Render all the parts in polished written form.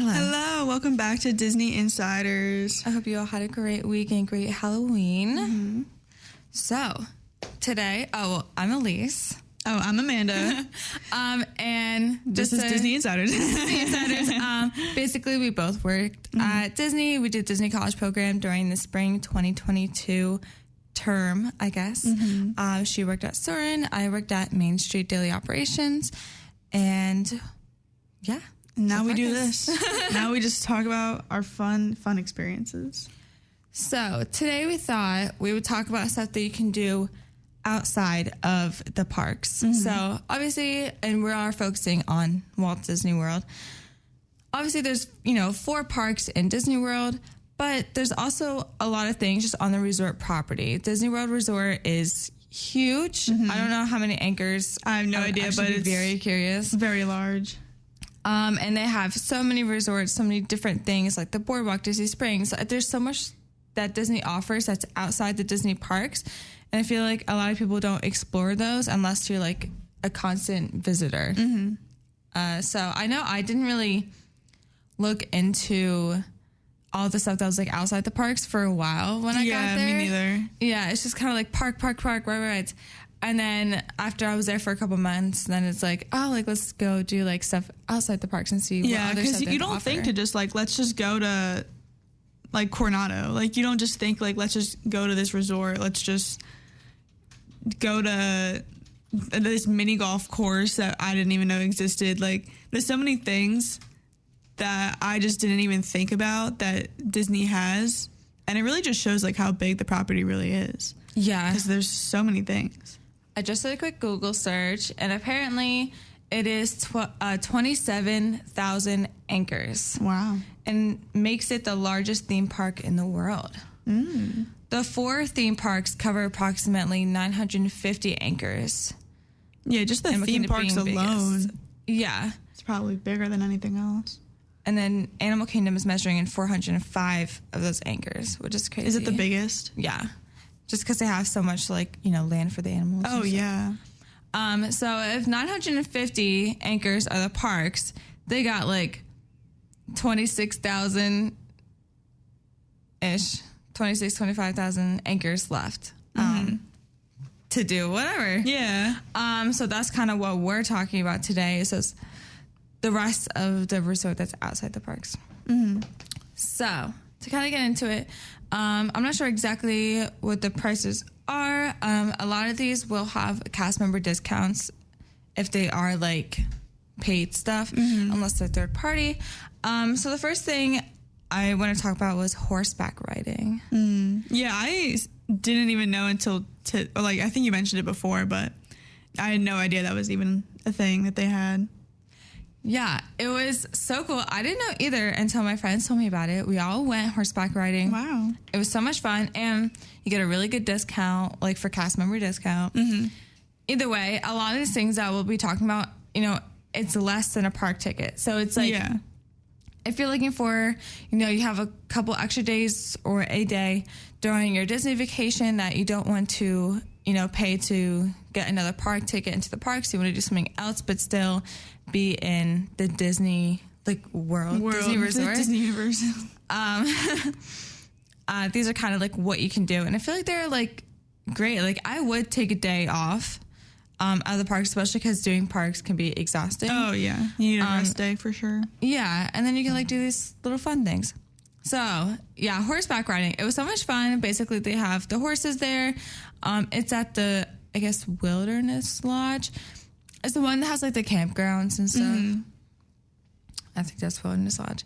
Hello. Welcome back to Disney Insiders. I hope you all had a great week and great Halloween. Mm-hmm. So, today, I'm Elise. Oh, I'm Amanda. And this is Disney Insiders. Disney Insiders. Basically, we both worked at Disney. We did Disney College Program during the spring 2022 term, I guess. Mm-hmm. She worked at Soarin'. I worked at Main Street Daily Operations. And, yeah. Now we do this. Now we just talk about our fun experiences. So today we thought we would talk about stuff that you can do outside of the parks. Mm-hmm. So obviously, and we are focusing on Walt Disney World. Obviously, there's, 4 parks in Disney World, but there's also a lot of things just on the resort property. Disney World Resort is huge. Mm-hmm. I don't know how many anchors. I have no idea, but it's very curious. Very large. And they have so many resorts, so many different things like the Boardwalk, Disney Springs. There's so much that Disney offers that's outside the Disney parks. And I feel like a lot of people don't explore those unless you're like a constant visitor. Mm-hmm. So I know I didn't really look into all the stuff that was like outside the parks for a while when I got there. Yeah, me neither. Yeah, it's just kind of like park, right. And then after I was there for a couple months, then it's like, let's go do like stuff outside the parks and see what other stuff they offer. Yeah, because you don't think to just like, let's just go to like Coronado. Like you don't just think like, let's just go to this resort. Let's just go to this mini golf course that I didn't even know existed. Like there's so many things that I just didn't even think about that Disney has. And it really just shows like how big the property really is. Yeah. Because there's so many things. I just did a quick Google search, and apparently it is 27,000 acres. Wow. And makes it the largest theme park in the world. Mm. The 4 theme parks cover approximately 950 acres. Yeah, just the theme parks alone. Biggest. Yeah. It's probably bigger than anything else. And then Animal Kingdom is measuring in 405 of those acres, which is crazy. Is it the biggest? Yeah. Just because they have so much, land for the animals. Oh, yeah. So if 950 acres are the parks, they got, 25,000 acres left to do whatever. Yeah. So that's kind of what we're talking about today. So it's the rest of the resort that's outside the parks. Mm-hmm. So to kind of get into it, I'm not sure exactly what the prices are. A lot of these will have cast member discounts if they are paid stuff, unless they're third party. So the first thing I want to talk about was horseback riding. Yeah, I didn't even know until I think you mentioned it before, but I had no idea that was even a thing that they had. Yeah, it was so cool. I didn't know either until my friends told me about it. We all went horseback riding. Wow. It was so much fun, and you get a really good discount, for cast member discount. Mm-hmm. Either way, a lot of these things that we'll be talking about, it's less than a park ticket. So it's if you're looking for, you have a couple extra days or a day during your Disney vacation that you don't want to, pay to get another park ticket into the parks. You want to do something else, but still be in the Disney world Disney resort, Disney universe. These are kind of what you can do, and I feel like they're great. I would take a day off out of the parks, especially because doing parks can be exhausting. Oh yeah, you need a rest day for sure. Yeah, and then you can do these little fun things. So yeah, horseback riding. It was so much fun. Basically, they have the horses there. It's at the Wilderness Lodge. It's the one that has the campgrounds and stuff. Mm-hmm. I think that's Wilderness Lodge.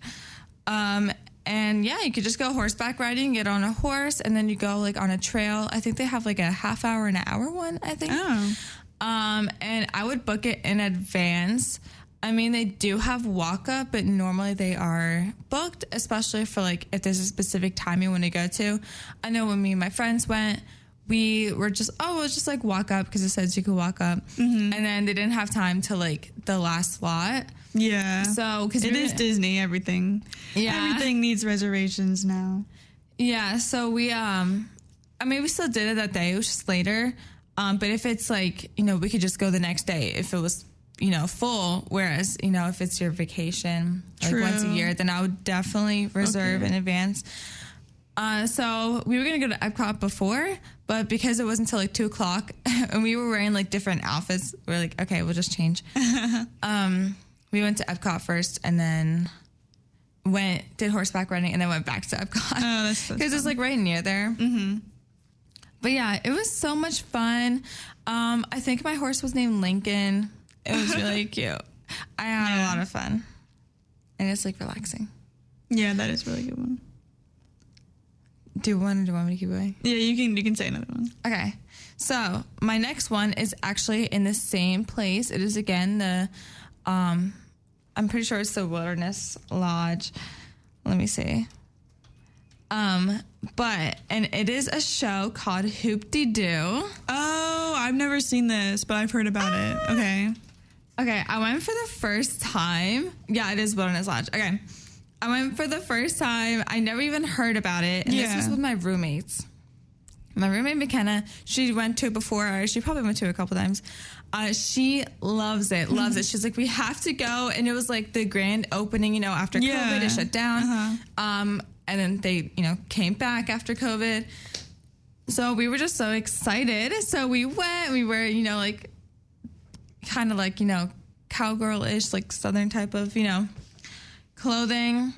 And yeah, you could just go horseback riding, get on a horse, and then you go on a trail. I think they have a half hour and an hour one, I think. Oh. And I would book it in advance. I mean, they do have walk up, but normally they are booked, especially for if there's a specific time you want to go to. I know when me and my friends went, we were just, we'll just walk up because it says you could walk up. Mm-hmm. And then they didn't have time to the last slot. Yeah. So, because it is Disney, everything. Yeah. Everything needs reservations now. Yeah. So we, we still did it that day. It was just later. But if it's we could just go the next day if it was full. Whereas, if it's your vacation, like True. once a year, then I would definitely reserve in advance. So we were going to go to Epcot before, but because it wasn't until like 2:00 and we were wearing like different outfits, we are like, okay, we'll just change. We went to Epcot first and then did horseback riding and then went back to Epcot. Oh, that's so because it's like right near there. Mm-hmm. But yeah, it was so much fun. I think my horse was named Lincoln. It was really cute. I had a lot of fun. And it's like relaxing. Yeah, that is a really good one. Do you want me to keep going? Yeah, you can say another one. Okay. So my next one is actually in the same place. It is again the, I'm pretty sure it's the Wilderness Lodge. Let me see. And it is a show called Hoop-de-Doo. Oh, I've never seen this, but I've heard about it. Okay, I went for the first time. Yeah, it is Wilderness Lodge. Okay. I went for the first time. I never even heard about it. And this was with my roommates. My roommate, McKenna, she went to it before. She probably went to it a couple times. She loves it. She's like, we have to go. And it was like the grand opening, after COVID, it shut down. And then they, came back after COVID. So we were just so excited. So we went. We were, like, kind of like, cowgirl-ish, like Southern type of, clothing.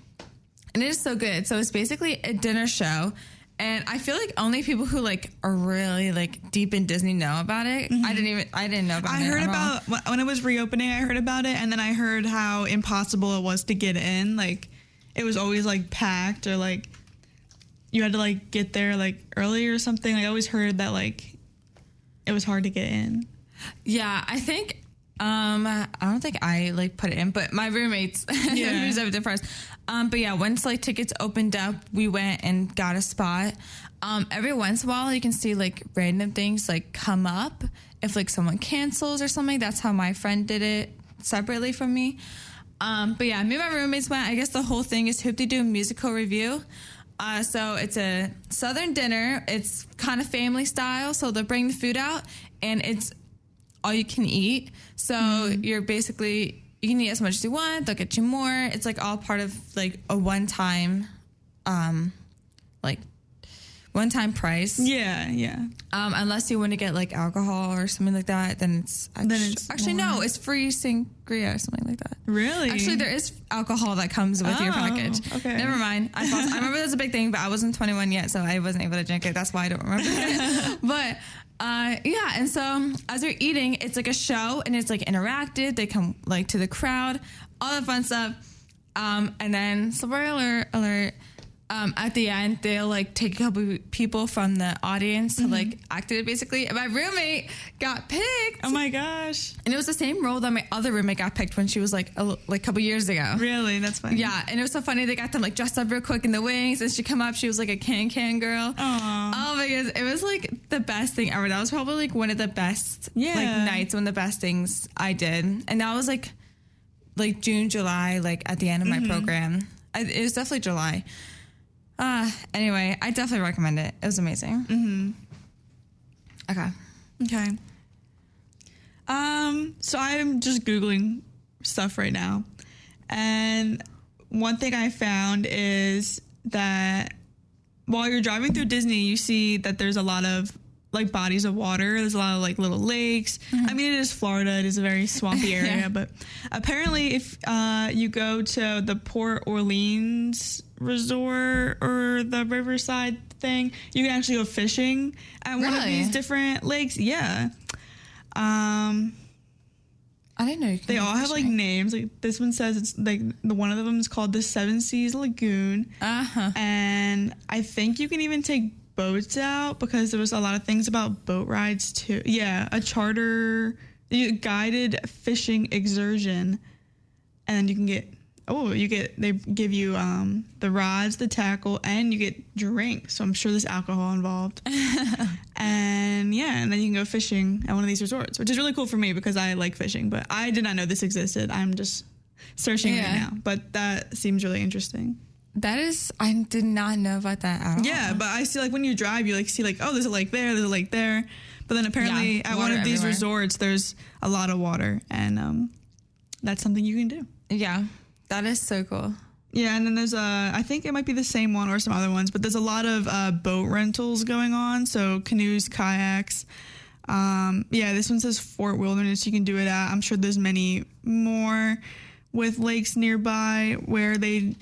And it is so good. So it's basically a dinner show. And I feel like only people who like are really like deep in Disney know about it. Mm-hmm. I didn't know about it. I heard about when it was reopening, I heard about it. And then I heard how impossible it was to get in. Like it was always like packed or like you had to like get there like early or something. I always heard that like it was hard to get in. Yeah, I think I don't think I like put it in, but my roommates reserved it for us. But yeah, once like tickets opened up, we went and got a spot. Every once in a while, you can see like random things like come up if like someone cancels or something. That's how my friend did it separately from me. But yeah, me and my roommates went. I guess the whole thing is Hoop-de-Doo musical review. So it's a Southern dinner. It's kind of family style. So they'll bring the food out and it's all you can eat. So you're basically, you can eat as much as you want. They'll get you more. It's like all part of like a one-time price. Yeah. Unless you want to get like alcohol or something like that, then it's actually no, it's free sangria or something like that. Really? Actually, there is alcohol that comes with your package. Okay. Never mind. I remember that's a big thing, but I wasn't 21 yet, so I wasn't able to drink it. That's why I don't remember it. But yeah, and so as you're eating, it's like a show and it's like interactive. They come like to the crowd, all the fun stuff. And then spoiler alert, at the end, they'll like take a couple people from the audience to like act it basically. And my roommate got picked. Oh my gosh. And it was the same role that my other roommate got picked when she was like a couple years ago. Really? That's funny. Yeah. And it was so funny. They got them like dressed up real quick in the wings. And she come up, she was like a can girl. Aww. Oh my goodness. It was like the best thing ever. That was probably like one of the best like nights, one of the best things I did. And that was like June, July, like at the end of my program. It was definitely July. Anyway, I definitely recommend it. It was amazing. Mm-hmm. Okay. So I'm just Googling stuff right now. And one thing I found is that while you're driving through Disney, you see that there's a lot of like bodies of water. There's a lot of like little lakes. I mean, it is Florida. It is a very swampy area, but apparently if you go to the Port Orleans resort or the Riverside thing, you can actually go fishing at one of these different lakes. Yeah. I didn't know you could they all have like names. Like this one says it's like the one of them is called the Seven Seas Lagoon. And I think you can even take boats out because there was a lot of things about boat rides too. Yeah, a charter guided fishing excursion, and you can get they give you the rods, the tackle, and you get drinks. So I'm sure there's alcohol involved. and then you can go fishing at one of these resorts, which is really cool for me because I like fishing, but I did not know this existed. I'm just searching right now, but that seems really interesting. That is, I did not know about that at all. Yeah, but I see like when you drive, you like see like, oh, there's a lake there, there's a lake there. But then apparently at one of these resorts, there's a lot of water, and that's something you can do. Yeah, that is so cool. Yeah, and then there's I think it might be the same one or some other ones, but there's a lot of boat rentals going on. So canoes, kayaks. This one says Fort Wilderness. You can do it at. I'm sure there's many more with lakes nearby where they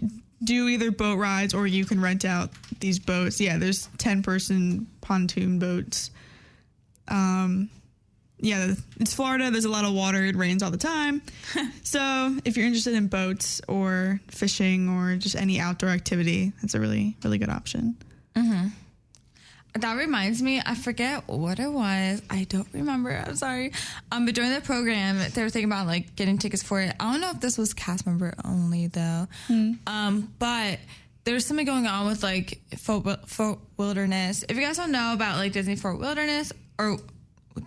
do either boat rides or you can rent out these boats. Yeah, there's 10-person pontoon boats. It's Florida. There's a lot of water. It rains all the time. So if you're interested in boats or fishing or just any outdoor activity, that's a really, really good option. Mm-hmm. That reminds me, I forget what it was. I don't remember. I'm sorry. But during the program, they were thinking about like getting tickets for it. I don't know if this was cast member only though. But there's something going on with like Fort Wilderness. If you guys don't know about like Disney Fort Wilderness or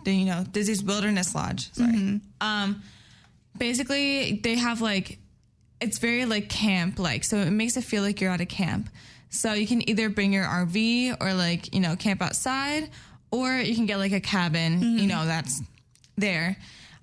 Disney's Wilderness Lodge, sorry. Basically they have like, it's very like camp like, so it makes it feel like you're at a camp. So you can either bring your RV or like, camp outside, or you can get like a cabin, that's there.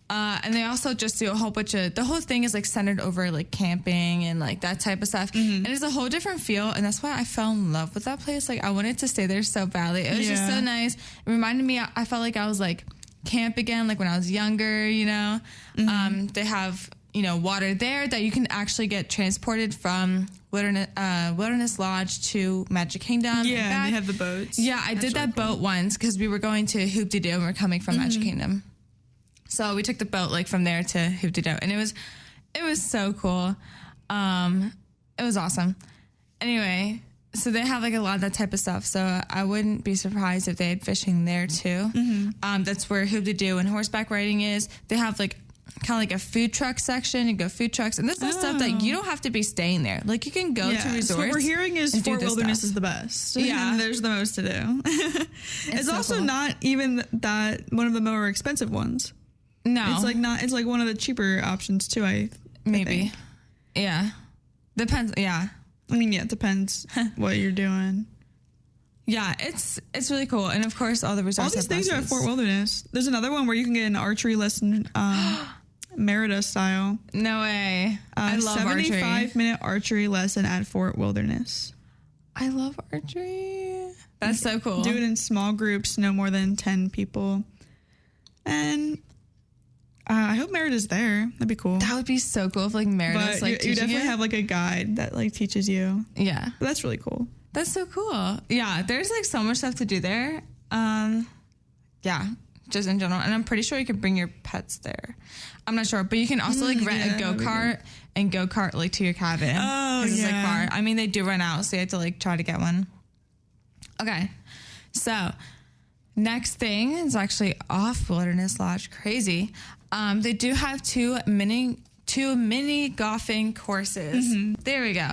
And they also just do a whole bunch of, the whole thing is like centered over like camping and like that type of stuff. And it's a whole different feel. And that's why I fell in love with that place. Like I wanted to stay there so badly. It was just so nice. It reminded me, I felt like I was like camp again, like when I was younger, They have, water there that you can actually get transported from Wilderness Lodge to Magic Kingdom. Yeah, and they have the boats. Yeah, I did that boat once because we were going to Hoop-de-Doo and we're coming from Magic Kingdom. So we took the boat like from there to Hoop-de-Doo, and it was so cool. It was awesome. Anyway, so they have like a lot of that type of stuff. So I wouldn't be surprised if they had fishing there too. That's where Hoop-de-Doo and horseback riding is. They have like kind of like a food truck section. You go food trucks, and this is stuff that you don't have to be staying there. Like you can go to resorts. So what we're hearing is Fort Wilderness is the best. Yeah, there's the most to do. It's so also cool. Not even that one of the more expensive ones. No, it's like one of the cheaper options too. I think. Yeah, depends. Yeah, I mean, it depends what you're doing. Yeah, it's really cool, and of course, all the resorts. All these things are at Fort Wilderness. There's another one where you can get an archery lesson, Merida style. No way! I love 75-minute archery lesson at Fort Wilderness. I love archery. That's so cool. Do it in small groups, no more than 10 people, and I hope Merida's there. That'd be cool. That would be so cool if like Merida's like you definitely have like a guide that like teaches you. Yeah, but that's really cool. That's so cool. Yeah, there's like so much stuff to do there. Yeah, just in general. And I'm pretty sure you can bring your pets there. I'm not sure, but you can also like rent a go-kart and go-kart like to your cabin. Oh, yeah. It's like far. I mean, they do rent out, so you have to like try to get one. Okay, so next thing is actually off Wilderness Lodge. Crazy. They do have two mini golfing courses. There we go.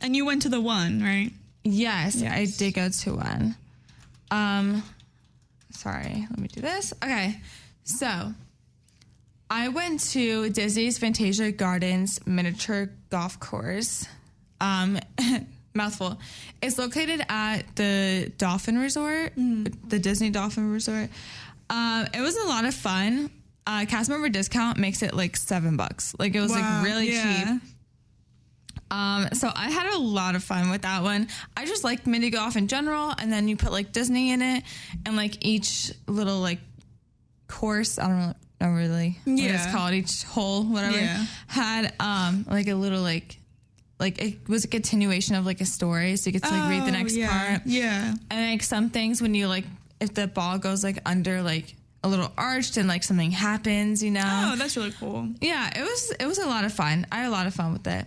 And you went to the one, right? Yes, I did go to one. Sorry, let me do this. Okay, so I went to Disney's Fantasia Gardens miniature golf course. Mouthful. It's located at the Dolphin Resort, the Disney Dolphin Resort. It was a lot of fun. Cast member discount makes it like $7. Like it was like really cheap. So I had a lot of fun with that one. I just like mini golf in general, and then you put like Disney in it, and like each little like course, I don't know really what it's called, each hole, whatever, had like a little like it was a continuation of like a story, so you get to like read the next part. Yeah. And like some things when you like, if the ball goes like under like a little arched and like something happens, Oh, that's really cool. Yeah, it was a lot of fun. I had a lot of fun with it.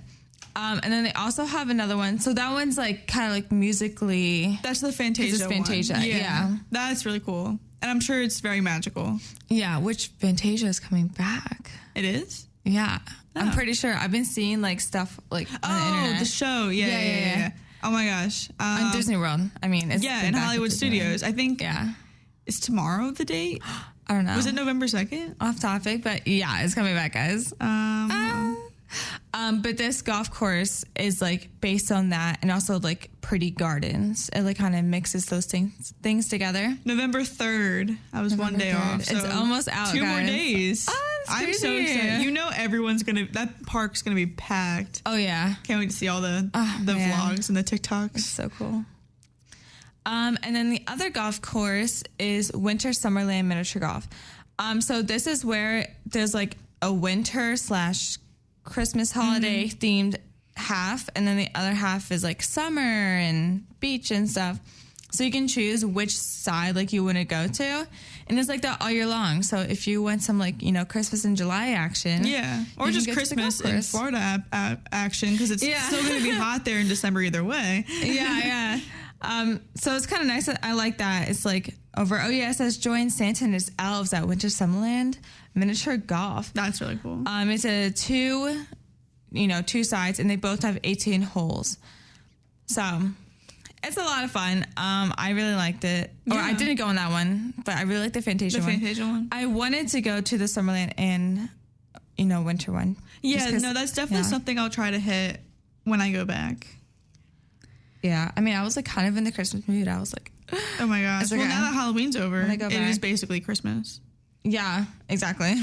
And then they also have another one. So that one's like kind of like musically. That's the Fantasia one. Yeah. That's really cool. And I'm sure it's very magical. Yeah, which Fantasia is coming back. It is? Yeah. Oh. I'm pretty sure. I've been seeing like stuff like on the internet. The show. Yeah. Oh my gosh. On Disney World. I mean, it's in Hollywood Studios. I think. Yeah. Is tomorrow the date? I don't know. Was it November 2nd? Off topic, but yeah, it's coming back, guys. But this golf course is like based on that, and also like pretty gardens. It like kind of mixes those things together. November 3rd. I was November 1 day 3rd. off. So It's almost out, 2 more guys. days. Oh, that's I'm so crazy. excited. You know that park's gonna be packed. Oh yeah, Can't wait to see all the man. vlogs and the TikToks. so cool. And then the other golf course is Winter Summerland Miniature Golf. So this is where there's like a winter / Christmas holiday themed half, and then the other half is like summer and beach and stuff. So you can choose which side like you want to go to, and it's like that all year long. So if you want some like Christmas in July action, Yeah, or just Christmas in Florida action, because it's still going to be hot there in December either way. yeah. So it's kind of nice. I like that. It's like over. Oh yeah, it says join Santa and his elves at Winter Summerland Miniature Golf. That's really cool. It's a two sides, and they both have 18 holes. So it's a lot of fun. I really liked it. Or I didn't go on that one, but I really like the Fantasia one. I wanted to go to the Summerland and winter one. Yeah, no, that's definitely something I'll try to hit when I go back. Yeah, I mean, I was like kind of in the Christmas mood. I was like, oh my gosh. Well, now that Halloween's over, it is basically Christmas. Yeah, exactly.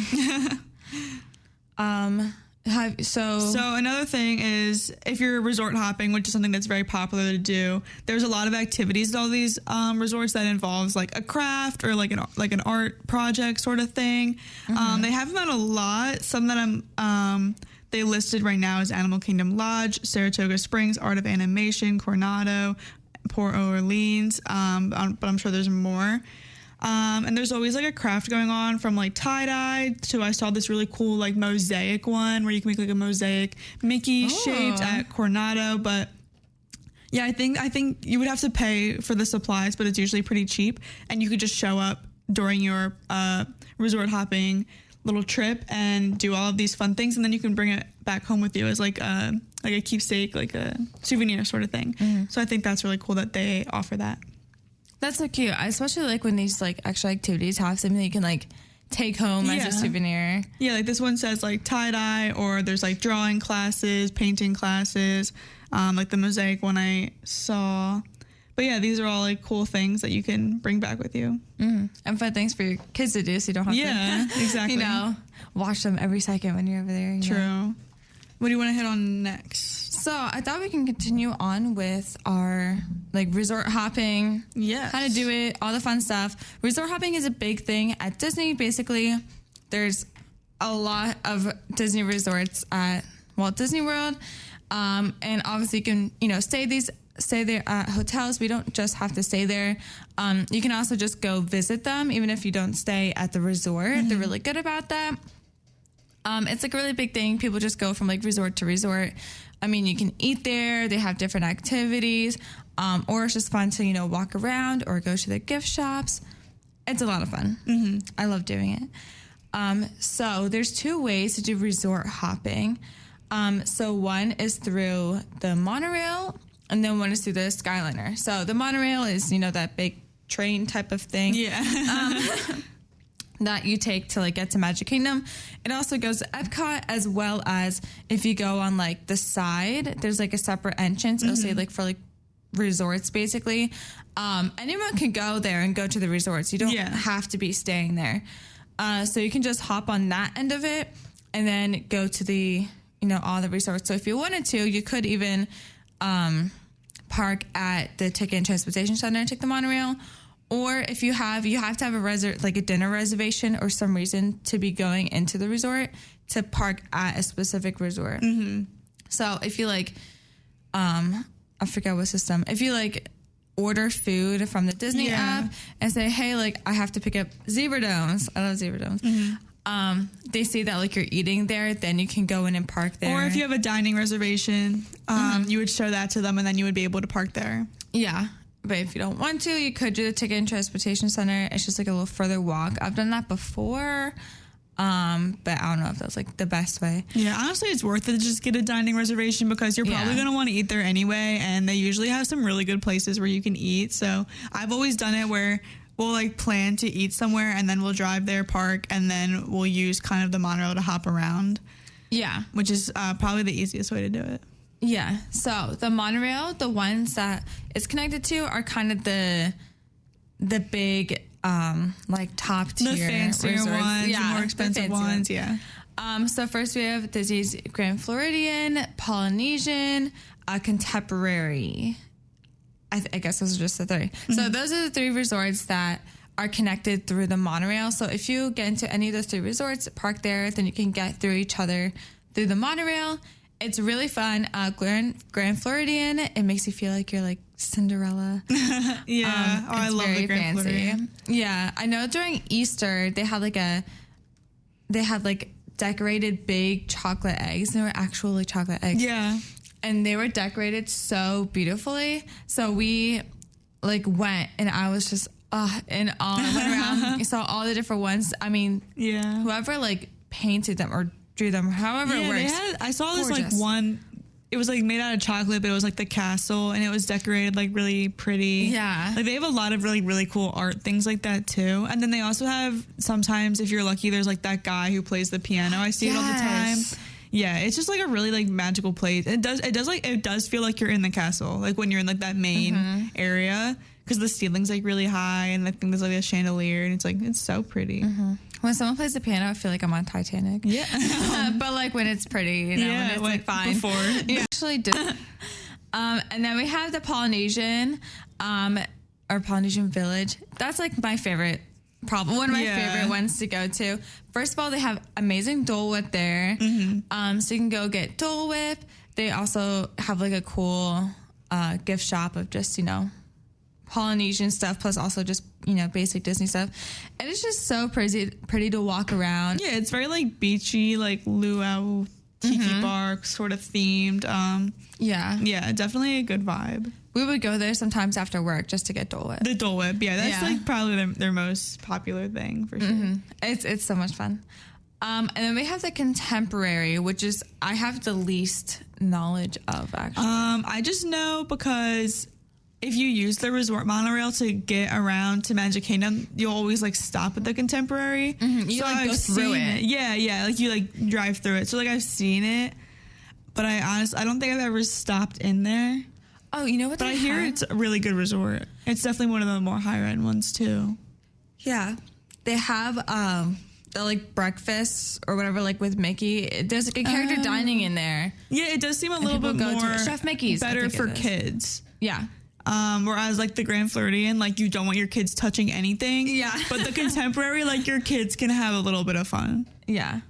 So another thing is, if you're resort hopping, which is something that's very popular to do, there's a lot of activities at all these resorts that involves like a craft or like an art project sort of thing. They have them at a lot. Some that they listed right now is Animal Kingdom Lodge, Saratoga Springs, Art of Animation, Coronado, Port Orleans, but I'm sure there's more. And there's always like a craft going on, from like tie-dye to, I saw this really cool like mosaic one where you can make like a mosaic Mickey shaped at Coronado. But yeah, I think you would have to pay for the supplies, but it's usually pretty cheap, and you could just show up during your resort hopping little trip and do all of these fun things, and then you can bring it back home with you as like a keepsake, like a souvenir sort of thing. So I think that's really cool that they offer that. That's so cute. I especially like when these like extra activities have something that you can like take home as a souvenir. Yeah, like this one says like tie-dye, or there's like drawing classes, painting classes, like the mosaic one I saw. But yeah, these are all like cool things that you can bring back with you. And fun things for your kids to do, so you don't have to exactly. Watch them every second when you're over there. True. What do you want to hit on next? So I thought we can continue on with our like resort hopping. Yes. How to do it, all the fun stuff. Resort hopping is a big thing at Disney. Basically, there's a lot of Disney resorts at Walt Disney World. And obviously you can, stay there at hotels. We don't just have to stay there. You can also just go visit them, even if you don't stay at the resort. They're really good about that. It's like a really big thing. People just go from like resort to resort. I mean, you can eat there. They have different activities, or it's just fun to, walk around or go to the gift shops. It's a lot of fun. I love doing it. So there's 2 ways to do resort hopping. So one is through the monorail, and then one is through the Skyliner. So the monorail is, that big train type of thing. Yeah. That you take to like get to Magic Kingdom. It also goes to Epcot, as well as if you go on like the side, there's like a separate entrance. It'll say like for like resorts basically. Anyone can go there and go to the resorts. You don't have to be staying there. So you can just hop on that end of it and then go to the, all the resorts. So if you wanted to, you could even park at the Ticket and Transportation Center and take the monorail. Or if you have to have a dinner reservation or some reason to be going into the resort to park at a specific resort. So if you like, I forget what system. If you like order food from the Disney app and say, hey, like I have to pick up Zebra Domes. I love Zebra Domes. They see that like you're eating there, then you can go in and park there. Or if you have a dining reservation, you would show that to them, and then you would be able to park there. Yeah. But if you don't want to, you could do the Ticket and Transportation Center. It's just like a little further walk. I've done that before, but I don't know if that's like the best way. Yeah, honestly, it's worth it to just get a dining reservation, because you're probably going to want to eat there anyway. And they usually have some really good places where you can eat. So I've always done it where we'll like plan to eat somewhere, and then we'll drive there, park, and then we'll use kind of the monorail to hop around. Yeah. which is probably the easiest way to do it. Yeah. So the monorail, the ones that it's connected to are kind of the big, like top tier, The fancier resorts. ones, the more expensive ones. Yeah. So first we have Disney's Grand Floridian, Polynesian, Contemporary. I guess those are just the three. So those are the three resorts that are connected through the monorail. So if you get into any of those three resorts, park there, then you can get through each other through the monorail. It's really fun. Grand Floridian, it makes you feel like you're like Cinderella. Yeah. I love the Grand Floridian. Yeah. I know during Easter, they had like decorated big chocolate eggs. They were actually chocolate eggs. Yeah. And they were decorated so beautifully. So we like went and I was just in awe. I went around, saw all the different ones. I mean, yeah. Whoever like painted them or drew them, however it works. I saw this gorgeous. like one, it was like made out of chocolate, but it was like the castle and it was decorated like really pretty. Yeah. Like they have a lot of really, really cool art, things like that too. And then they also have sometimes, if you're lucky, there's like that guy who plays the piano. I see it all the time. Yeah, it's just like a really like magical place. It does feel like you're in the castle, like when you're in like that main area, because the ceiling's like really high and I think there's like a chandelier and it's so pretty. When someone plays the piano, I feel like I'm on Titanic. Yeah. But like when it's pretty, when it's like fine. Before. Yeah. Actually did. And then we have the Polynesian, or Polynesian Village. That's like my favorite. One of my favorite ones to go to. First of all, they have amazing Dole Whip there. So you can go get Dole Whip. They also have like a cool gift shop of just, Polynesian stuff, plus also just, basic Disney stuff. And it's just so pretty to walk around. Yeah, it's very like beachy, like luau tiki bar sort of themed. Yeah, definitely a good vibe. We would go there sometimes after work just to get Dole Whip. The Dole Whip, yeah, that's like probably their most popular thing for sure. It's so much fun. And then we have the Contemporary, which is I have the least knowledge of actually. I just know because if you use the resort monorail to get around to Magic Kingdom, you'll always like stop at the Contemporary. You go through it. Yeah, like you like drive through it. So like I've seen it, but I don't think I've ever stopped in there. Oh, you know what? But I hear it's a really good resort. It's definitely one of the more higher end ones too. Yeah, they have the like breakfast or whatever, like with Mickey. There's like a character dining in there. Yeah, it does seem a little bit more Chef Mickey's better for kids. Yeah. Whereas like the Grand Floridian, like you don't want your kids touching anything. Yeah. But the Contemporary, like your kids can have a little bit of fun. Yeah.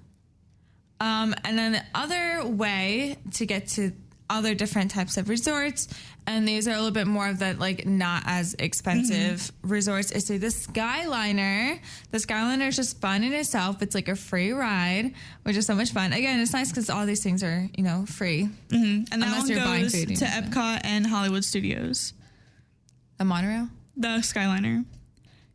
And then the other way to get to other different types of resorts, and these are a little bit more of the like not as expensive resorts, is to the Skyliner. The Skyliner is just fun in itself. It's like a free ride, which is so much fun. Again, it's nice because all these things are free. And that unless one you're buying goes food to Epcot and Hollywood Studios. The monorail. The Skyliner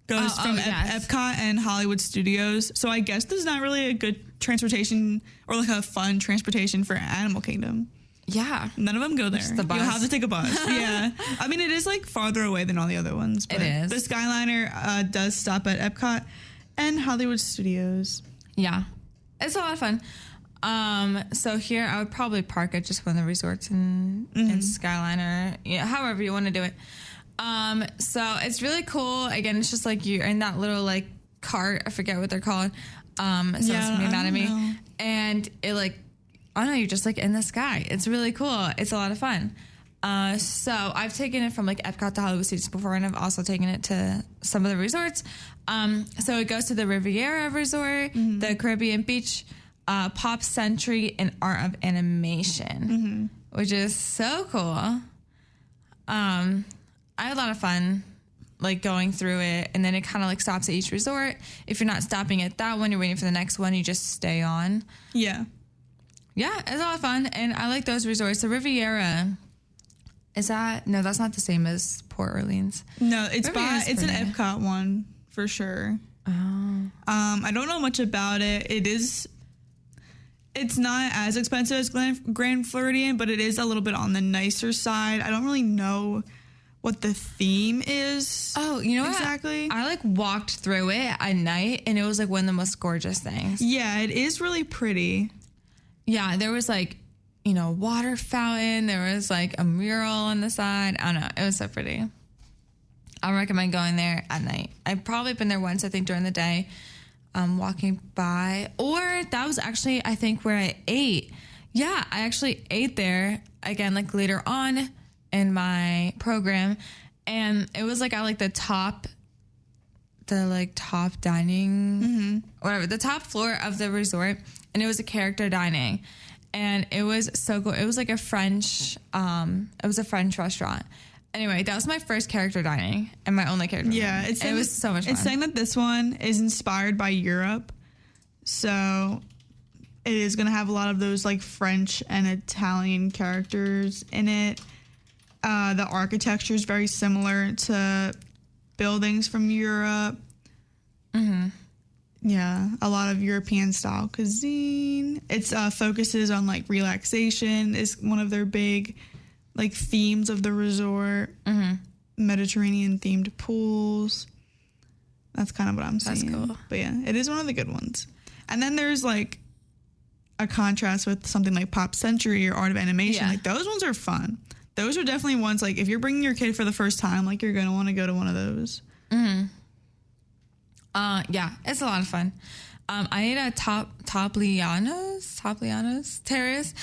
goes from Epcot and Hollywood Studios. So I guess there's not really a good transportation or like a fun transportation for Animal Kingdom. Yeah. None of them go there. Just the bus. You'll have to take a bus. Yeah. I mean, it is like farther away than all the other ones. But it is. The Skyliner does stop at Epcot and Hollywood Studios. Yeah. It's a lot of fun. So here I would probably park at just one of the resorts in Skyliner. Yeah, however you want to do it. So it's really cool. Again, it's just like you're in that little like cart. I forget what they're called. Someone's gonna be mad at me. Know. And it like, I don't know, you're just like in the sky. It's really cool. It's a lot of fun. So I've taken it from like Epcot to Hollywood Studios before, and I've also taken it to some of the resorts. So it goes to the Riviera Resort, the Caribbean Beach, Pop Century, and Art of Animation, which is so cool. I had a lot of fun like going through it, and then it kind of like stops at each resort. If you're not stopping at that one, you're waiting for the next one, you just stay on. Yeah. Yeah, it's a lot of fun, and I like those resorts. The Riviera, no, that's not the same as Port Orleans. No, it's an Epcot one for sure. Oh. I don't know much about it. It's not as expensive as Grand Floridian, but it is a little bit on the nicer side. I don't really know what the theme is. Oh, you know exactly? I like walked through it at night, and it was like one of the most gorgeous things. Yeah, it is really pretty. yeah, there was like, you know, water fountain. There was like a mural on the side. I don't know. It was so pretty. I recommend going there at night. I've probably been there once, I think, during the day, walking by. Or that was actually, I think, where I ate. Yeah, I actually ate there again, like later on in my program. And it was like at like the top dining, whatever, the top floor of the resort. And it was a character dining. And it was so cool. It was like a French restaurant. Anyway, that was my first character dining and my only character dining. Yeah, it was so much fun. It's saying that this one is inspired by Europe. So it is going to have a lot of those like French and Italian characters in it. The architecture is very similar to buildings from Europe. Mm-hmm. Yeah, a lot of European style cuisine. It's focuses on like relaxation is one of their big like themes of the resort. Mm-hmm. Mediterranean themed pools. That's kind of what I'm seeing. That's cool. But yeah, it is one of the good ones. And then there's like a contrast with something like Pop Century or Art of Animation. Yeah. Like those ones are fun. Those are definitely ones like if you're bringing your kid for the first time, like you're gonna want to go to one of those. Mm-hmm. Yeah, it's a lot of fun. I ate at Topliano's Terrace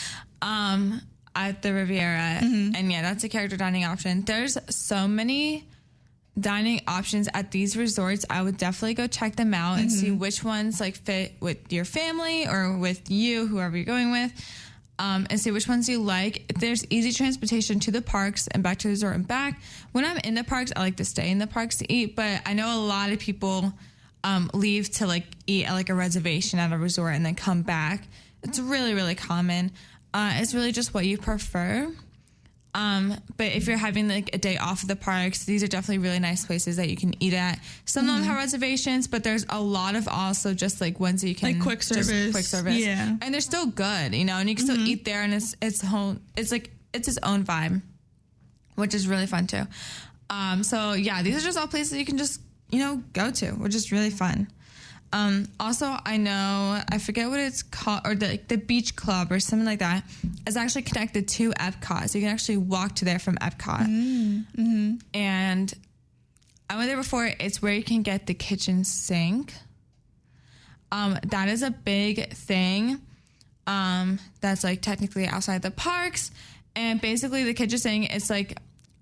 at the Riviera. Mm-hmm. And yeah, that's a character dining option. There's so many dining options at these resorts. I would definitely go check them out and see which ones like fit with your family or with you, whoever you're going with, and see which ones you like. There's easy transportation to the parks and back to the resort and back. When I'm in the parks, I like to stay in the parks to eat, but I know a lot of people leave to like eat at like a reservation at a resort and then come back. It's really, really common. It's really just what you prefer. But if you're having like a day off of the parks, these are definitely really nice places that you can eat at. Some of them have reservations, but there's a lot of also just like ones that you can like quick service. Yeah. And they're still good, you know, and you can still eat there and it's its own vibe, which is really fun too. So yeah, these are just all places you can just, you know, go to, which is really fun. Also, I know, I forget what it's called, or the beach club or something like that is actually connected to Epcot. So you can actually walk to there from Epcot. Mm-hmm. And I went there before. It's where you can get the kitchen sink. That is a big thing. That's like technically outside the parks. And basically the kitchen sink, it's like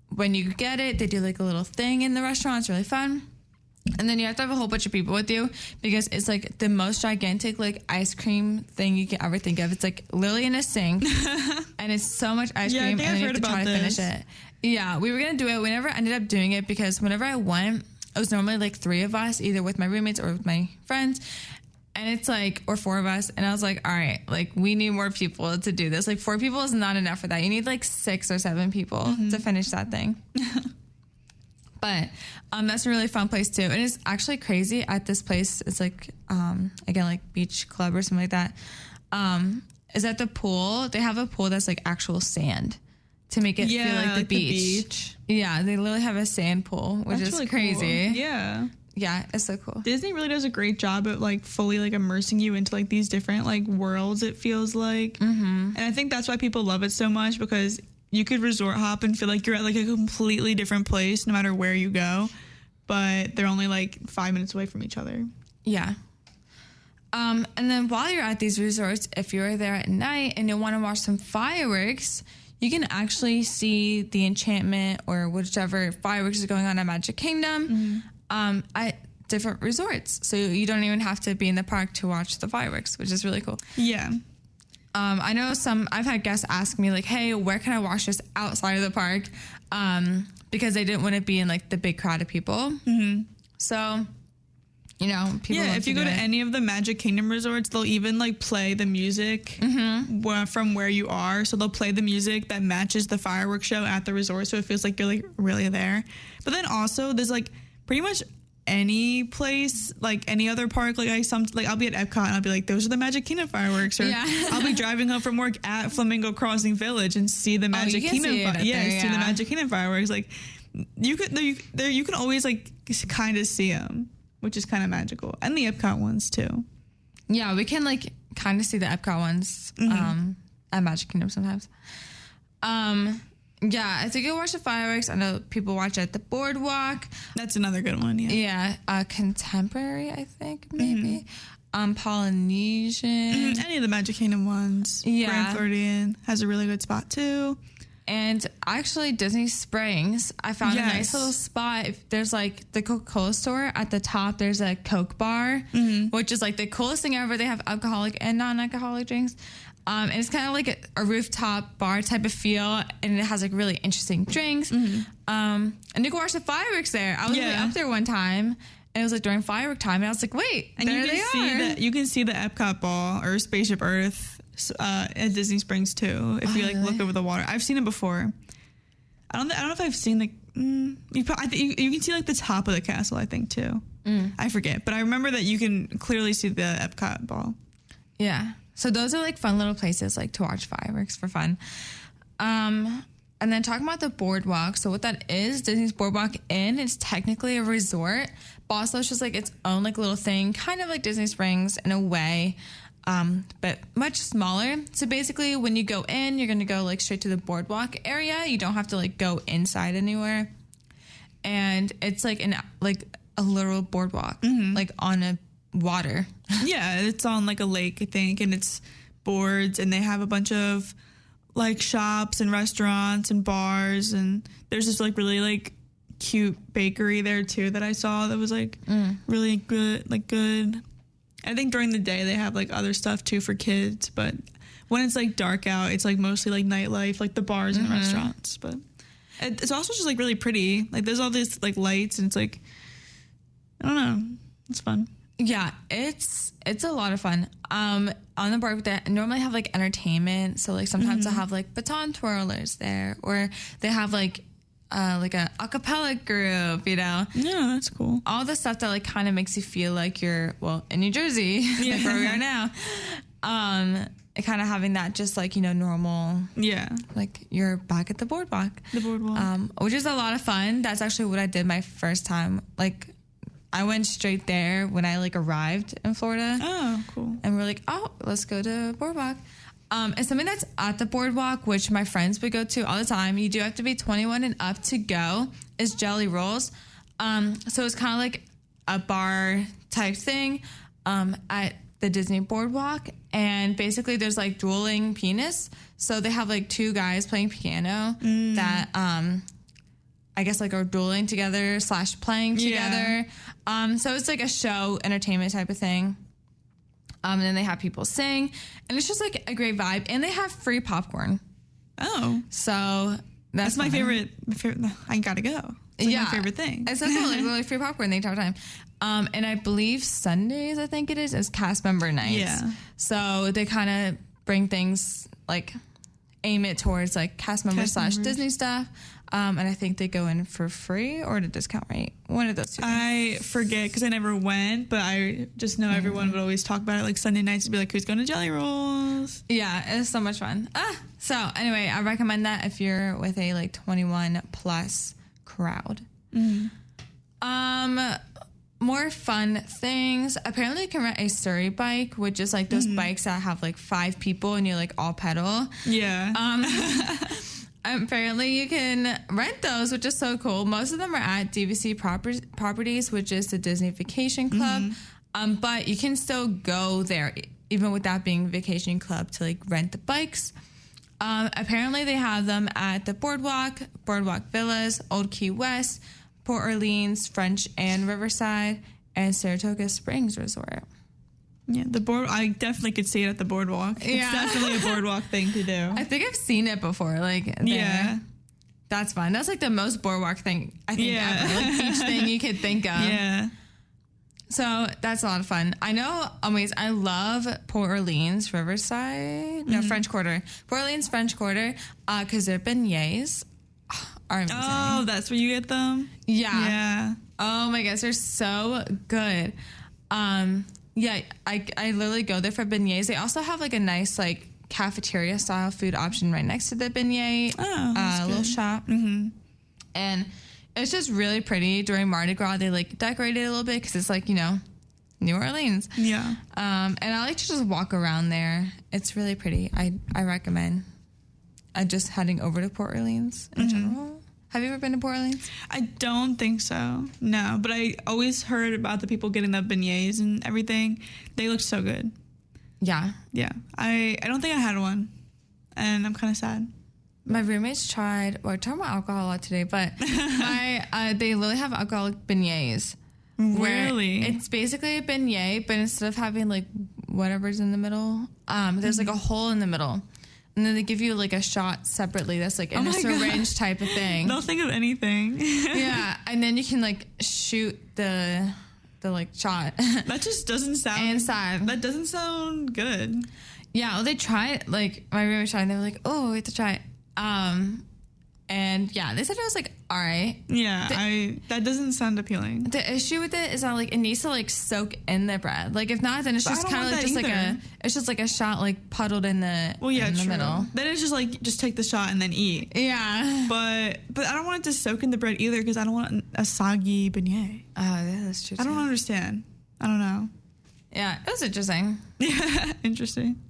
when you get it, they do like a little thing in the restaurant. It's really fun. And then you have to have a whole bunch of people with you because it's like the most gigantic like ice cream thing you can ever think of. It's like literally in a sink and it's so much ice cream and then you have to try to finish it. Yeah, we were going to do it. We never ended up doing it because whenever I went, it was normally like 3 of us, either with my roommates or with my friends. And it's like, or 4 of us. And I was like, all right, like we need more people to do this. Like 4 people is not enough for that. You need like 6 or 7 people to finish that thing. But that's a really fun place too. And it's actually crazy at this place. It's like, again, like beach club or something like that. Is at the pool. They have a pool that's like actual sand to make it feel like the beach. Yeah, they literally have a sand pool, which is really crazy. Cool. Yeah. Yeah, it's so cool. Disney really does a great job at like fully like immersing you into like these different like worlds, it feels like. Mm-hmm. And I think that's why people love it so much because you could resort hop and feel like you're at like a completely different place no matter where you go, but they're only like 5 minutes away from each other. Yeah. And then while you're at these resorts, if you're there at night and you want to watch some fireworks, you can actually see the enchantment or whichever fireworks is going on at Magic Kingdom at different resorts. So you don't even have to be in the park to watch the fireworks, which is really cool. Yeah. I know I've had guests ask me like, hey, where can I watch this outside of the park? Because they didn't want to be in like the big crowd of people. Mm-hmm. So, you know, people. Yeah, if you go to any of the Magic Kingdom resorts, they'll even like play the music from where you are. So they'll play the music that matches the fireworks show at the resort. So it feels like you're like really there. But then also there's like pretty much any place, like any other park, like I'll be at Epcot and I'll be like, those are the Magic Kingdom fireworks, or I'll be driving home from work at Flamingo Crossing Village and see the Magic Kingdom see the Magic Kingdom fireworks. Like you can always like kind of see them, which is kind of magical, and the Epcot ones too. Yeah, we can like kind of see the Epcot ones at Magic Kingdom sometimes. Yeah, I think I watch the fireworks. I know people watch at the boardwalk. That's another good one. Yeah. Yeah, Contemporary, I think maybe. Polynesian. Any of the Magic Kingdom ones. Yeah. Grand Floridian has a really good spot too. And actually, Disney Springs, I found a nice little spot. If there's like the Coca-Cola store at the top. There's a Coke bar, which is like the coolest thing ever. They have alcoholic and non-alcoholic drinks. And it's kind of like a rooftop bar type of feel, and it has like really interesting drinks. And you can watch the fireworks there. I was up there one time, and it was like during firework time, and I was like, wait, and there they are. You can see the Epcot ball or Spaceship Earth at Disney Springs too. If you like look over the water, I've seen it before. I don't know if I've seen the. You can see like the top of the castle, I think too. I forget, but I remember that you can clearly see the Epcot ball. Yeah. So those are like fun little places like to watch fireworks for fun. And then talking about the boardwalk. So what that is, Disney's Boardwalk Inn, it's technically a resort. But also it's just like its own like little thing, kind of like Disney Springs in a way, but much smaller. So basically when you go in, you're going to go like straight to the boardwalk area. You don't have to like go inside anywhere. And it's like a literal boardwalk, like on a water. Yeah, it's on like a lake, I think, and it's boards, and they have a bunch of like shops and restaurants and bars, and there's this like really like cute bakery there too that I saw that was like really good. I think during the day they have like other stuff too for kids, but when it's like dark out, it's like mostly like nightlife, like the bars and restaurants. But it's also just like really pretty. Like there's all these like lights, and it's like, I don't know, it's fun. Yeah, it's a lot of fun. On the board, they normally have like entertainment. So like sometimes they'll have like baton twirlers there, or they have like a acapella group, you know? Yeah, that's cool. All the stuff that like kind of makes you feel like you're, in New Jersey, like where we are now. Kind of having that just like, normal. Yeah. Like you're back at the boardwalk. Which is a lot of fun. That's actually what I did my first time. Like, I went straight there when I like arrived in Florida. Oh, cool. And we're like, let's go to Boardwalk. And something that's at the Boardwalk, which my friends would go to all the time, you do have to be 21 and up to go, is Jelly Rolls. So it's kind of like a bar type thing at the Disney Boardwalk. And basically there's like dueling pianists. So they have like two guys playing piano that I guess like are dueling together / playing together. So it's like a show entertainment type of thing. And then they have people sing, and it's just like a great vibe. And they have free popcorn. Oh, so that's my favorite. I gotta go. It's like my favorite thing. It's so cool. Like literally free popcorn the entire time. And I believe Sundays, I think it is cast member nights. Yeah. So they kind of bring things like aim it towards like cast members / Disney stuff. And I think they go in for free or at a discount rate. One of those two. I forget because I never went, but I just know everyone would always talk about it like Sunday nights to be like, who's going to Jelly Rolls? Yeah, it's so much fun. So anyway, I recommend that if you're with a like 21 plus crowd. More fun things. Apparently you can rent a Surrey bike, which is like those bikes that have like 5 people and you like all pedal. Yeah. Apparently you can rent those, which is so cool. Most of them are at DVC Properties, which is the Disney Vacation Club. But you can still go there, even without being Vacation Club, to like rent the bikes. Apparently they have them at the Boardwalk Villas, Old Key West, Port Orleans, French and Riverside, and Saratoga Springs Resort. Yeah, I definitely could see it at the boardwalk. Yeah. It's definitely a boardwalk thing to do. I think I've seen it before. Like, there. Yeah. That's fun. That's like the most boardwalk thing I think ever. Like each thing you could think of. Yeah. So that's a lot of fun. I know, I love Port Orleans, Riverside. No, French Quarter. Port Orleans, French Quarter, because their beignets are amazing. Oh, that's where you get them? Yeah. Oh my gosh, they're so good. Yeah, I literally go there for beignets. They also have like a nice like cafeteria style food option right next to the beignet little shop. And it's just really pretty. During Mardi Gras, they like decorate it a little bit because it's like, New Orleans. Yeah. And I like to just walk around there. It's really pretty. I recommend just heading over to Port Orleans in general. Have you ever been to Port Orleans? I don't think so. No, but I always heard about the people getting the beignets and everything. They looked so good. Yeah. Yeah. I don't think I had one, and I'm kind of sad. My roommates tried, we're talking about alcohol a lot today, but they literally have alcoholic beignets. Really? It's basically a beignet, but instead of having like whatever's in the middle, there's like a hole in the middle. And then they give you like a shot separately that's like in a syringe type of thing. Don't think of anything. Yeah. And then you can like shoot the like shot. That just doesn't sound... inside. That doesn't sound good. Yeah. Well, they tried, like my roommate tried and they were like, oh, we have to try it. And yeah, they said it was like, all right. Yeah, that doesn't sound appealing. The issue with it is that like it needs to like soak in the bread. Like if not, then it's just kind of like it's just like a shot like puddled in the in the middle. Then it's just like just take the shot and then eat. Yeah, but I don't want it to soak in the bread either because I don't want a soggy beignet. Oh, yeah, that's true. I don't understand. I don't know. Yeah, it was interesting. Yeah, interesting.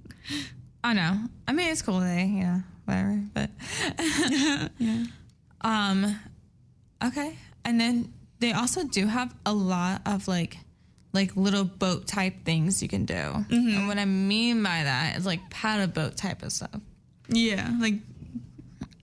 I know. I mean, it's cool today. Yeah, whatever. But yeah. Okay. And then they also do have a lot of like little boat type things you can do. Mm-hmm. And what I mean by that is like paddle boat type of stuff. Yeah, like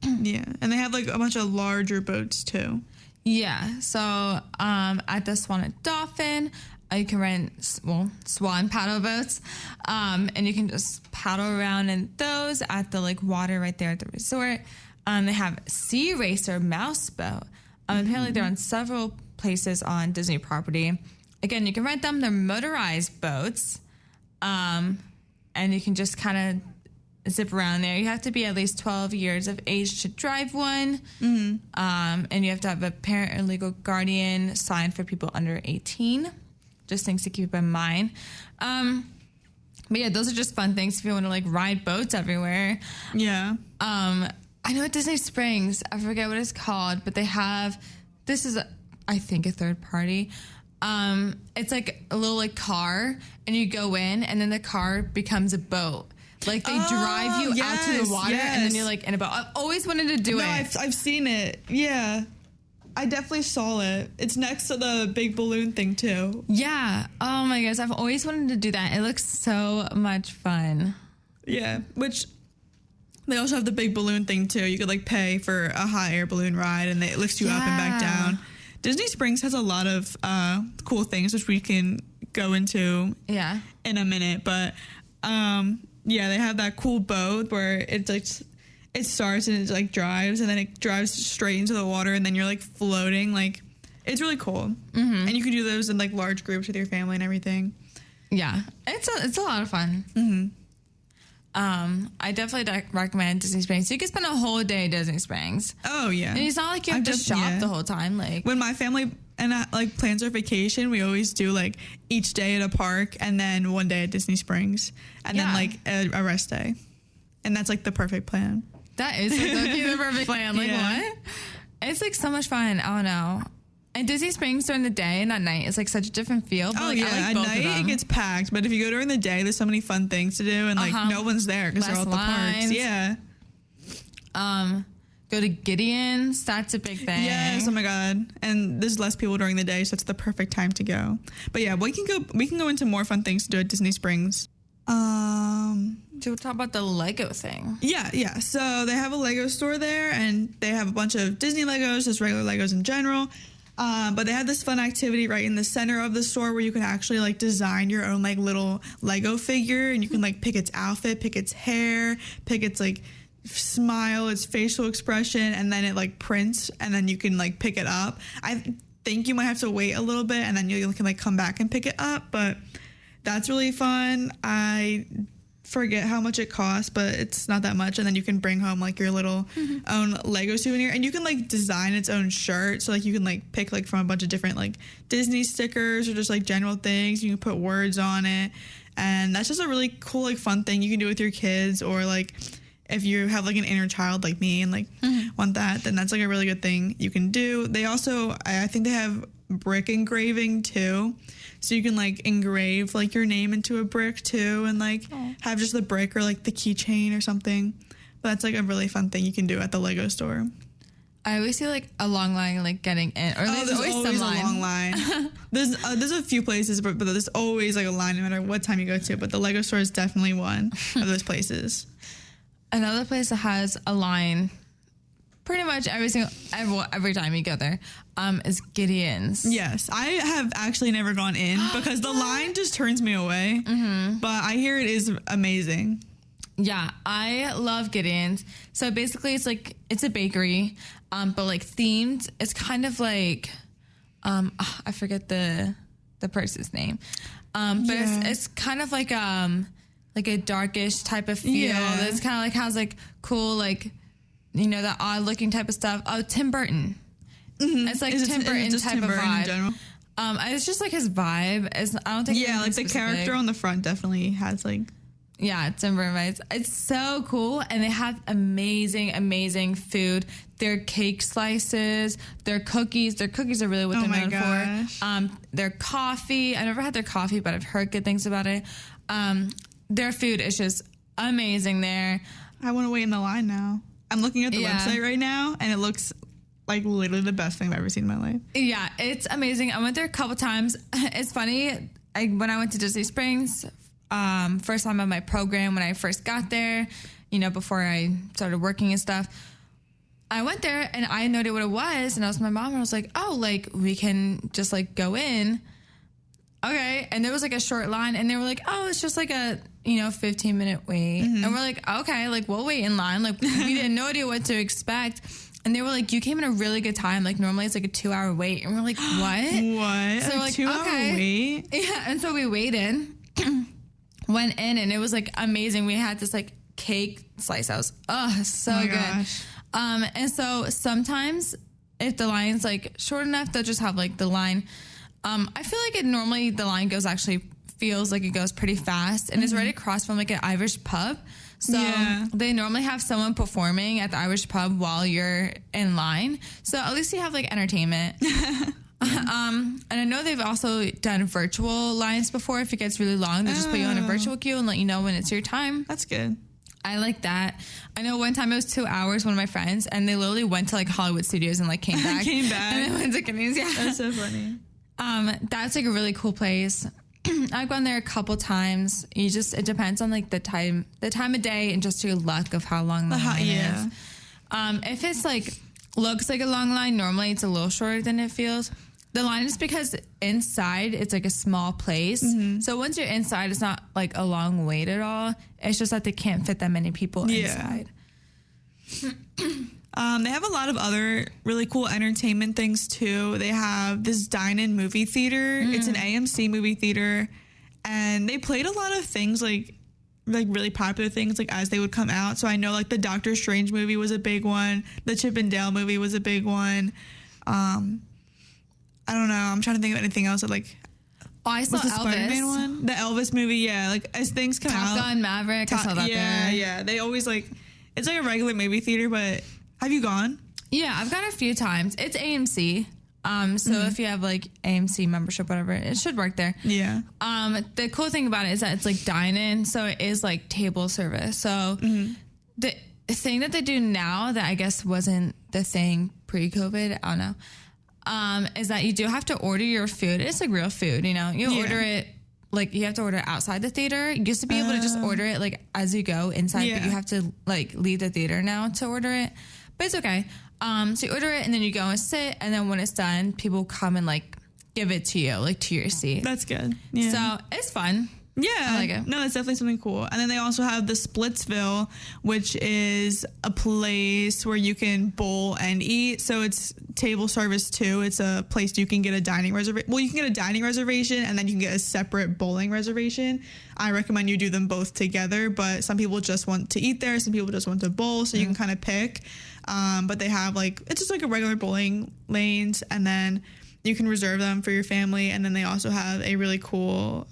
yeah, and they have like a bunch of larger boats too. Yeah. So at the Swan and Dolphin, you can rent swan paddle boats, and you can just paddle around in those at the like water right there at the resort. They have Sea Racer mouse boat. Apparently they're on several places on Disney property. Again, you can rent them. They're motorized boats, and you can just kind of zip around there. You have to be at least 12 years of age to drive one, and you have to have a parent or legal guardian signed for people under 18. Just things to keep in mind. But yeah, those are just fun things if you want to like ride boats everywhere. Yeah. I know at Disney Springs, I forget what it's called, but they have, this is, I think, a third party. It's like a little like car, and you go in, and then the car becomes a boat. Like they drive you out to the water, and then you're like in a boat. I've always wanted to do it. I've seen it. Yeah. I definitely saw it. It's next to the big balloon thing too. Yeah. Oh my gosh, I've always wanted to do that. It looks so much fun. Yeah, which they also have the big balloon thing too. You could like pay for a hot air balloon ride, and it lifts you up and back down. Disney Springs has a lot of cool things, which we can go into in a minute. But yeah, they have that cool boat where it's like it starts and it like drives, and then it drives straight into the water, and then you're like floating. Like it's really cool, and you can do those in like large groups with your family and everything. Yeah, it's a lot of fun. I definitely recommend Disney Springs. You can spend a whole day at Disney Springs. Oh yeah, and it's not like you have to shop the whole time. Like when my family and I, like plans our vacation, we always do like each day at a park, and then one day at Disney Springs, and then like a rest day, and that's like the perfect plan. That is the perfect plan. Like what? It's like so much fun. I don't know. And Disney Springs during the day and at night is like such a different feel. But like, I like at both night of them. It gets packed, but if you go during the day, there's so many fun things to do, and like no one's there because they're all at the parks. Yeah. Go to Gideon's. That's a big thing. Yes. Oh my god. And there's less people during the day, so it's the perfect time to go. But yeah, we can go into more fun things to do at Disney Springs. Do we talk about the Lego thing? Yeah. So they have a Lego store there, and they have a bunch of Disney Legos, just regular Legos in general. But they have this fun activity right in the center of the store where you can actually like design your own like little Lego figure, and you can like pick its outfit, pick its hair, pick its like smile, its facial expression, and then it like prints, and then you can like pick it up. I think you might have to wait a little bit, and then you can like come back and pick it up, but that's really fun. I forget how much it costs, but it's not that much, and then you can bring home like your little own Lego souvenir, and you can like design its own shirt, so like you can like pick like from a bunch of different like Disney stickers or just like general things. You can put words on it, and that's just a really cool like fun thing you can do with your kids, or like if you have like an inner child like me and like want that, then that's like a really good thing you can do. They also, I think they have brick engraving too. So you can like engrave like your name into a brick too, and like have just the brick or like the keychain or something. But that's like a really fun thing you can do at the Lego store. I always see like a long line like getting in, or there's always some line. A long line. There's a few places, but there's always like a line no matter what time you go to. But the Lego store is definitely one of those places. Another place that has a line pretty much every time you go there is Gideon's. Yes, I have actually never gone in because the line just turns me away. Mm-hmm. But I hear it is amazing. Yeah, I love Gideon's. So basically it's a bakery, but like themed. It's kind of like, I forget the person's name. But it's kind of like a darkish type of feel. Yeah. It's kind of like has like cool, like, you know, that odd looking type of stuff. Oh, Tim Burton. Mm-hmm. It's like Tim Burton type Tim Burton of vibe. In general? It's just like his vibe. I don't think. Yeah, like the character on the front definitely has like. Yeah, Tim Burton vibes. It's so cool, and they have amazing food. Their cake slices, their cookies. Their cookies are really what they're known for. Their coffee. I never had their coffee, but I've heard good things about it. Their food is just amazing there. I want to wait in the line now. I'm looking at the website right now, and it looks like literally the best thing I've ever seen in my life. Yeah, it's amazing. I went there a couple times. It's funny. When I went to Disney Springs, first time on my program, when I first got there, you know, before I started working and stuff, I went there and I noted what it was, and I was with my mom, and I was like, oh, like we can just like go in. Okay. And there was like a short line, and they were like, oh, it's just like a, 15-minute wait. Mm-hmm. And we're like, okay, like we'll wait in line. Like we had no idea what to expect. And they were like, you came in a really good time. Like normally it's like a 2-hour wait. And we're like, what? What? So a like, 2-hour wait? Yeah. And so we waited, went in, and it was like amazing. We had this like cake slice. I was, so good. Gosh. And so sometimes if the line's like short enough, they'll just have like the line. I feel like normally the line feels like it goes pretty fast, and it's right across from like an Irish pub. So they normally have someone performing at the Irish pub while you're in line. So at least you have like entertainment. And I know they've also done virtual lines before. If it gets really long, they just put you on a virtual queue and let you know when it's your time. That's good. I like that. I know one time it was 2 hours, one of my friends, and they literally went to like Hollywood Studios and like came back. And then went to Canadians. Yeah. That's so funny. That's like a really cool place. I've gone there a couple times. It depends on like the time of day and just your luck of how long the line is. If it's like looks like a long line, normally it's a little shorter than it feels. The line is because inside it's like a small place. Mm-hmm. So once you're inside, it's not like a long wait at all. It's just that they can't fit that many people inside. They have a lot of other really cool entertainment things too. They have this dine-in movie theater. Mm. It's an AMC movie theater, and they played a lot of things like really popular things like as they would come out. So I know like the Doctor Strange movie was a big one. The Chip and Dale movie was a big one. I don't know. I'm trying to think of anything else that like. Oh, I saw the Elvis. Spider-Man one, the Elvis movie. Yeah, like as things come out. Top Gun, Maverick. I saw that there. Yeah. They always like it's like a regular movie theater, but. Have you gone? Yeah, I've gone a few times. It's AMC. So if you have like AMC membership, whatever, it should work there. Yeah. The cool thing about it is that it's like dine-in, so it is like table service. So the thing that they do now that I guess wasn't the thing pre-COVID, I don't know, is that you do have to order your food. It's like real food, You order it. Like, you have to order it outside the theater. You used to be able to just order it, like, as you go inside, but you have to, like, leave the theater now to order it. But it's okay. So you order it, and then you go and sit, and then when it's done, people come and, like, give it to you, like, to your seat. That's good. Yeah. So it's fun. Yeah. I like it. No, that's definitely something cool. And then they also have the Splitsville, which is a place where you can bowl and eat. So it's table service too. It's a place you can get a dining reservation. Well, you can get a dining reservation and then you can get a separate bowling reservation. I recommend you do them both together, but some people just want to eat there. Some people just want to bowl. So you can kind of pick. But they have like, it's just like a regular bowling lanes, and then you can reserve them for your family. And then they also have a really cool,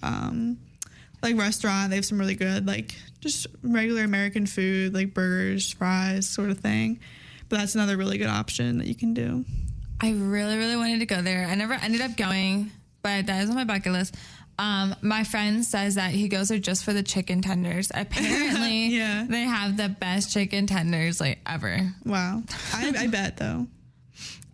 like restaurant. They have some really good, like just regular American food, like burgers, fries, sort of thing. But that's another really good option that you can do. I really, really wanted to go there. I never ended up going, but that is on my bucket list. My friend says that he goes there just for the chicken tenders. Apparently, they have the best chicken tenders like ever. Wow. I bet though.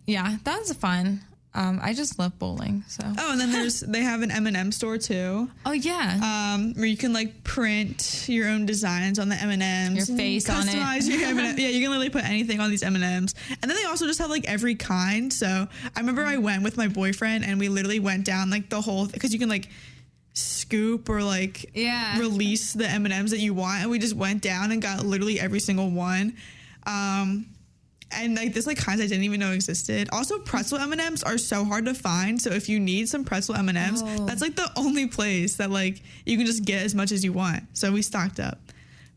Yeah, that was fun. I just love bowling. So. Oh, and then they have an M&M store too. Oh yeah. Where you can like print your own designs on the M&Ms. Your face on it. Customize your M&M. Yeah, you can literally put anything on these M&Ms. And then they also just have like every kind. So I remember I went with my boyfriend and we literally went down like the whole, because you can like scoop or like release the M&Ms that you want. And we just went down and got literally every single one. And like this like kinds I didn't even know existed. Also, pretzel M&Ms are so hard to find. So if you need some pretzel M&Ms, that's like the only place that like you can just get as much as you want. So we stocked up.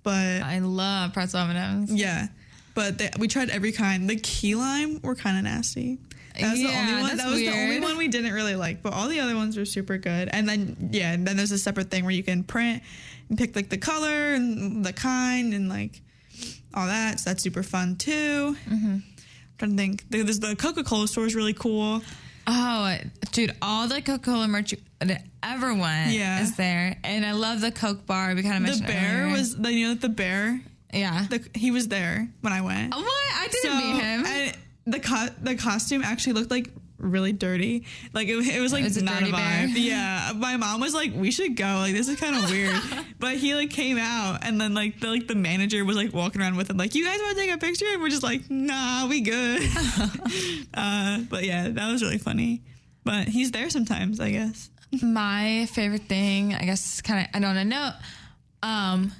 But I love pretzel M&Ms. Yeah, but we tried every kind. The key lime were kind of nasty. That was the only one. That was weird. The only one we didn't really like. But all the other ones were super good. And then and then there's a separate thing where you can print and pick like the color and the kind and like all that. So that's super fun too. I'm trying to think. There's the Coca-Cola store is really cool. Oh, dude, all the Coca-Cola merch that ever went is there. And I love the Coke bar. We kind of mentioned the bear earlier. was, you know, the bear. Yeah. He was there when I went. Oh, what? I didn't meet him. And the costume actually looked like really dirty. Like it was like not a vibe. Bear. Yeah, my mom was like, we should go, like this is kind of weird. But he like came out and then like the manager was like walking around with him like, you guys want to take a picture? And we're just like, nah, we good. But yeah, that was really funny. But he's there sometimes, I guess. My favorite thing, I guess kind of I don't know,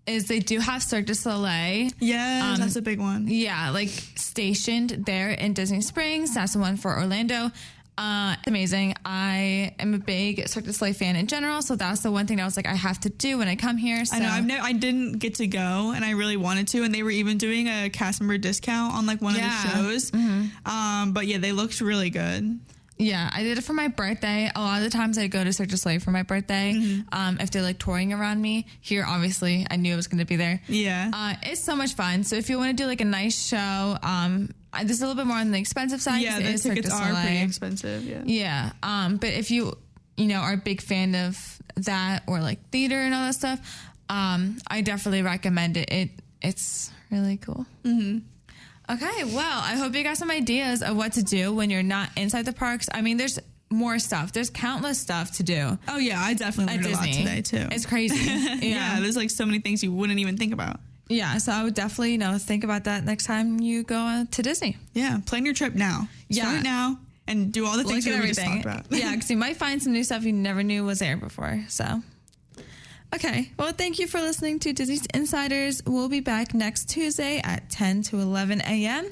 is they do have Cirque du Soleil. Yeah, that's a big one. Yeah, like stationed there in Disney Springs. That's the one for Orlando. It's amazing. I am a big Cirque du Soleil fan in general, so that's the one thing I was like, I have to do when I come here. So. I know. I didn't get to go, and I really wanted to. And they were even doing a cast member discount on like one of the shows. But yeah, they looked really good. Yeah, I did it for my birthday. A lot of the times I go to Cirque du Soleil for my birthday. If they're like touring around me. Here, obviously, I knew I was going to be there. Yeah. It's so much fun. So if you want to do like a nice show, this is a little bit more on the expensive side. Yeah, the tickets are pretty expensive. Yeah. Yeah. But if you are a big fan of that or like theater and all that stuff, I definitely recommend it. It's really cool. Okay, well, I hope you got some ideas of what to do when you're not inside the parks. I mean, there's more stuff. There's countless stuff to do. Oh, yeah, I definitely learned a lot today, too. It's crazy. Yeah, there's like so many things you wouldn't even think about. Yeah, so I would definitely, think about that next time you go to Disney. Yeah, plan your trip now. Start it now and do all the things that we just talked about. Yeah, because you might find some new stuff you never knew was there before, so... Okay, well, thank you for listening to Disney's Insiders. We'll be back next Tuesday at 10 to 11 a.m.